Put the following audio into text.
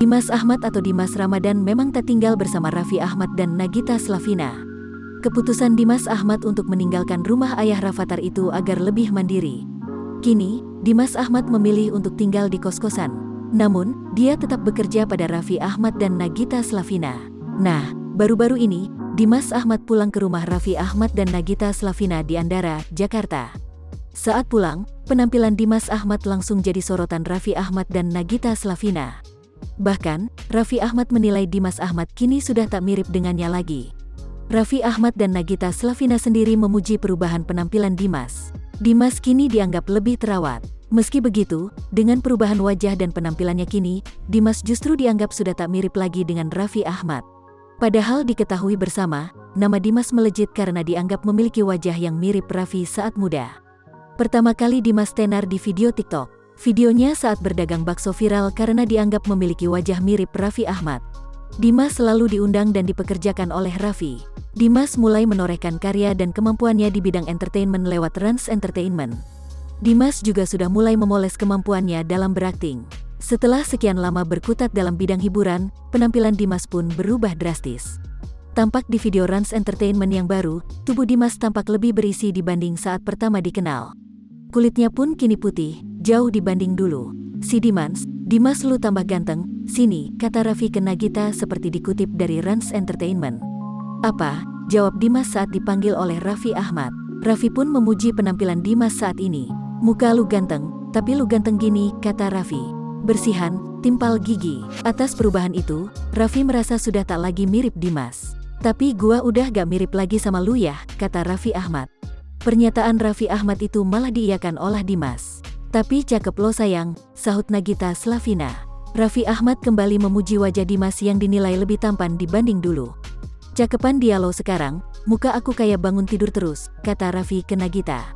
Dimas Ahmad atau Dimas Ramadan memang tak tinggal bersama Raffi Ahmad dan Nagita Slavina. Keputusan Dimas Ahmad untuk meninggalkan rumah ayah Rafatар itu agar lebih mandiri. Kini, Dimas Ahmad memilih untuk tinggal di kos-kosan. Namun, dia tetap bekerja pada Raffi Ahmad dan Nagita Slavina. Nah, baru-baru ini, Dimas Ahmad pulang ke rumah Raffi Ahmad dan Nagita Slavina di Andara, Jakarta. Saat pulang, penampilan Dimas Ahmad langsung jadi sorotan Raffi Ahmad dan Nagita Slavina. Bahkan, Raffi Ahmad menilai Dimas Ahmad kini sudah tak mirip dengannya lagi. Raffi Ahmad dan Nagita Slavina sendiri memuji perubahan penampilan Dimas. Dimas kini dianggap lebih terawat. Meski begitu, dengan perubahan wajah dan penampilannya kini, Dimas justru dianggap sudah tak mirip lagi dengan Raffi Ahmad. Padahal diketahui bersama, nama Dimas melejit karena dianggap memiliki wajah yang mirip Raffi saat muda. Pertama kali Dimas tenar di video TikTok. Videonya saat berdagang bakso viral karena dianggap memiliki wajah mirip Raffi Ahmad. Dimas selalu diundang dan dipekerjakan oleh Raffi. Dimas mulai menorehkan karya dan kemampuannya di bidang entertainment lewat Rans Entertainment. Dimas juga sudah mulai memoles kemampuannya dalam berakting. Setelah sekian lama berkutat dalam bidang hiburan, penampilan Dimas pun berubah drastis. Tampak di video Rans Entertainment yang baru, tubuh Dimas tampak lebih berisi dibanding saat pertama dikenal. Kulitnya pun kini putih, jauh dibanding dulu. Si Dimas lu tambah ganteng, sini, kata Raffi ke Nagita seperti dikutip dari Rans Entertainment. Apa? Jawab Dimas saat dipanggil oleh Raffi Ahmad. Raffi pun memuji penampilan Dimas saat ini. Muka lu ganteng, tapi lu ganteng gini, kata Raffi. Bersihan, timpal gigi. Atas perubahan itu, Raffi merasa sudah tak lagi mirip Dimas. Tapi gua udah gak mirip lagi sama lu ya, kata Raffi Ahmad. Pernyataan Raffi Ahmad itu malah diiyakan oleh Dimas. Tapi cakep lo sayang, sahut Nagita Slavina. Raffi Ahmad kembali memuji wajah Dimas yang dinilai lebih tampan dibanding dulu. Cakepan dia lo sekarang, muka aku kayak bangun tidur terus, kata Raffi ke Nagita.